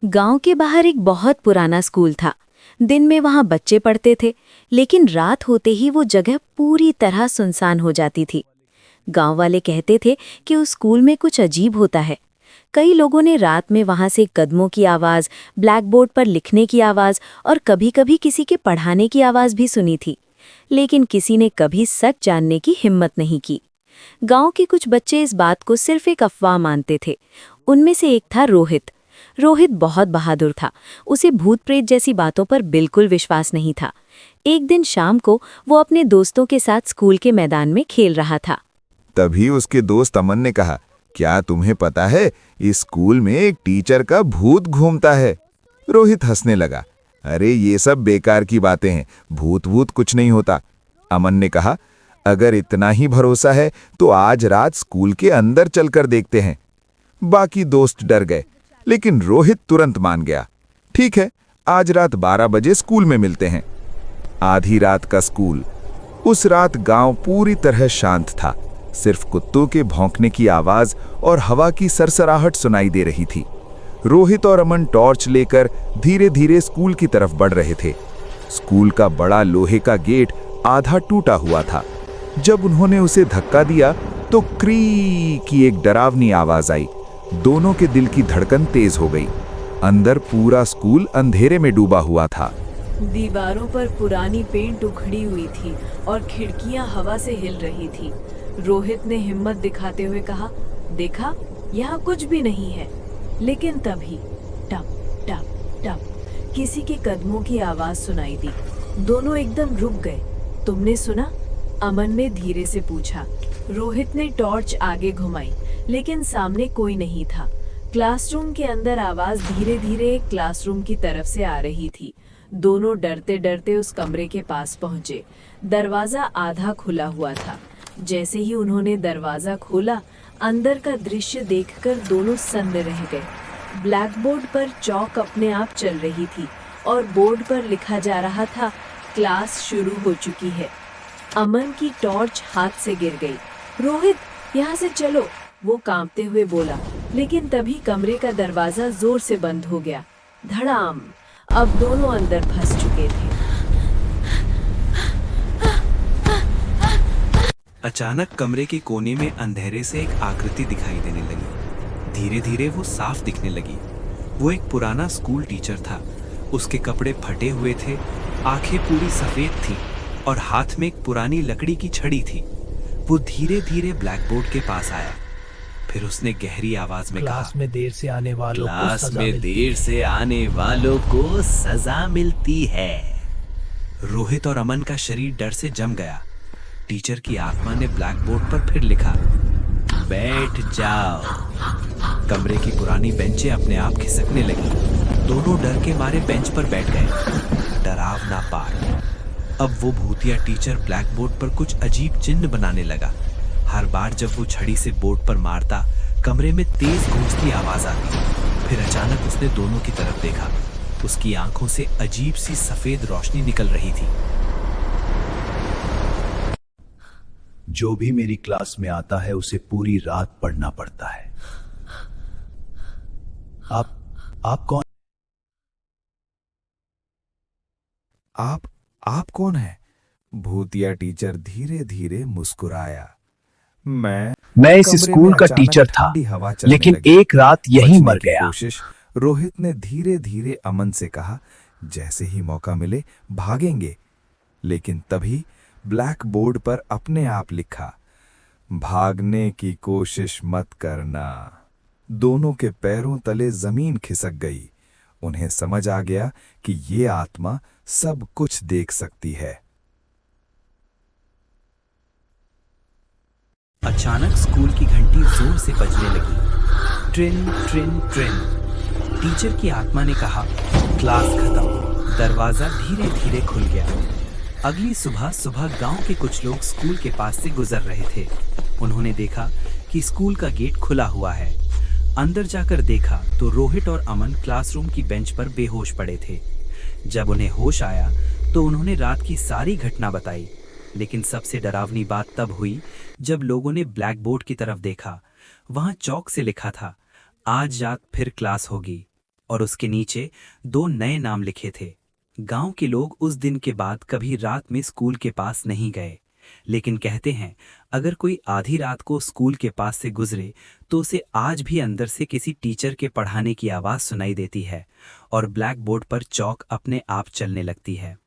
गांव के बाहर एक बहुत पुराना स्कूल था। दिन में वहां बच्चे पढ़ते थे, लेकिन रात होते ही वो जगह पूरी तरह सुनसान हो जाती थी। गांव वाले कहते थे कि उस स्कूल में कुछ अजीब होता है। कई लोगों ने रात में वहां से कदमों की आवाज, ब्लैक बोर्ड पर लिखने की आवाज और कभी-कभी किसी के पढ़ाने की आवाज भी सुनी थी, लेकिन किसी ने कभी सच जानने की हिम्मत नहीं की। गांव के कुछ बच्चे इस बात को सिर्फ एक अफवाह मानते थे। उनमें से एक था रोहित। रोहित बहुत बहादुर था। उसे भूत प्रेत जैसी बातों पर बिल्कुल विश्वास नहीं था। एक दिन शाम को वो अपने दोस्तों के साथ स्कूल के मैदान में खेल रहा था। तभी उसके दोस्त अमन ने कहा, क्या तुम्हें पता है, इस स्कूल में एक टीचर का भूत घूमता है। रोहित हंसने लगा। अरे ये सब बेकार की बातें हैं, भूत भूत कुछ नहीं होता। अमन ने कहा, अगर इतना ही भरोसा है तो आज रात स्कूल के अंदर चलकर देखते हैं। बाकी दोस्त डर गए, लेकिन रोहित तुरंत मान गया। ठीक है, आज रात 12 बजे स्कूल में मिलते हैं। आधी रात का स्कूल। उस रात गांव पूरी तरह शांत था। सिर्फ कुत्तों के भौंकने की आवाज और हवा की सरसराहट सुनाई दे रही थी। रोहित और अमन टॉर्च लेकर धीरे धीरे स्कूल की तरफ बढ़ रहे थे। स्कूल का बड़ा लोहे का गेट आधा टूटा हुआ था। जब उन्होंने उसे धक्का दिया तो क्री की एक डरावनी आवाज आई। दोनों के दिल की धड़कन तेज हो गई। अंदर पूरा स्कूल अंधेरे में डूबा हुआ था। दीवारों पर पुरानी पेंट उखड़ी हुई थी और खिड़कियां हवा से हिल रही थी। रोहित ने हिम्मत दिखाते हुए कहा, देखा, यहाँ कुछ भी नहीं है। लेकिन तभी टप टप टप किसी के कदमों की आवाज सुनाई दी। दोनों एकदम रुक गए। तुमने सुना? अमन ने धीरे से पूछा। रोहित ने टॉर्च आगे घुमाई, लेकिन सामने कोई नहीं था। क्लासरूम के अंदर आवाज धीरे धीरे एक क्लासरूम की तरफ से आ रही थी। दोनों डरते डरते उस कमरे के पास पहुंचे। दरवाजा आधा खुला हुआ था। जैसे ही उन्होंने दरवाजा खोला, अंदर का दृश्य देखकर दोनों सन्न रह गए। ब्लैक बोर्ड पर चौक अपने आप चल रही थी और बोर्ड पर लिखा जा रहा था, क्लास शुरू हो चुकी है। अमन की टॉर्च हाथ से गिर गई। रोहित, यहाँ से चलो, वो कांपते हुए बोला। लेकिन तभी कमरे का दरवाजा जोर से बंद हो गया। धड़ाम। अब दोनों अंदर फंस चुके थे। अचानक कमरे के कोने में अंधेरे से एक आकृति दिखाई देने लगी। धीरे धीरे वो साफ दिखने लगी। वो एक पुराना स्कूल टीचर था। उसके कपड़े फटे हुए थे, आंखें पूरी सफेद थीं और हाथ में एक पुरानी लकड़ी की छड़ी थी। वो धीरे धीरे ब्लैक बोर्ड के पास आया। फिर उसने गहरी आवाज में कहा, क्लास में देर से आने वालों को सजा मिलती है। रोहित और अमन का शरीर डर से जम गया। टीचर की आत्मा ने ब्लैक बोर्ड पर फिर लिखा, बैठ जाओ। कमरे की पुरानी बेंचें अपने आप खिसकने लगी। दोनों डर के मारे बेंच पर बैठ गए। डरावना पाठ। अब वो भूतिया टीचर ब्लैक बोर्ड पर कुछ अजीब चिन्ह बनाने लगा। हर बार जब वो छड़ी से बोर्ड पर मारता, कमरे में तेज गूंजती आवाज आती। फिर अचानक उसने दोनों की तरफ देखा। उसकी आंखों से अजीब सी सफेद रोशनी निकल रही थी। जो भी मेरी क्लास में आता है उसे पूरी रात पढ़ना पड़ता है। आप कौन? आप कौन है? भूतिया टीचर धीरे धीरे मुस्कुराया। मैं इस स्कूल का टीचर था, लेकिन एक रात यहीं मर गया। रोहित ने धीरे धीरे अमन से कहा, जैसे ही मौका मिले भागेंगे। लेकिन तभी ब्लैक बोर्ड पर अपने आप लिखा, भागने की कोशिश मत करना। दोनों के पैरों तले जमीन खिसक गई। उन्हें समझ आ गया कि ये आत्मा सब कुछ देख सकती है। अचानक स्कूल की घंटी जोर से बजने लगी। ट्रिन ट्रिन ट्रिन। टीचर की आत्मा ने कहा, क्लास खत्म। दरवाजा धीरे धीरे खुल गया। अगली सुबह गांव के कुछ लोग स्कूल के पास से गुजर रहे थे। उन्होंने देखा कि स्कूल का गेट खुला हुआ है। अंदर जाकर देखा तो रोहित और अमन क्लासरूम की बेंच पर बेहोश पड़े थे। जब उन्हें होश आया तो उन्होंने रात की सारी घटना बताई। लेकिन सबसे डरावनी बात तब हुई जब लोगों ने ब्लैक बोर्ड की तरफ देखा। वहां चौक से लिखा था, आज रात फिर क्लास होगी। और उसके नीचे 2 नए नाम लिखे थे। गांव के लोग उस दिन के बाद कभी रात में स्कूल के पास नहीं गए, लेकिन कहते हैं अगर कोई आधी रात को स्कूल के पास से गुजरे तो उसे आज भी अंदर से किसी टीचर के पढ़ाने की आवाज़ सुनाई देती है और ब्लैक बोर्ड पर चौक अपने आप चलने लगती है।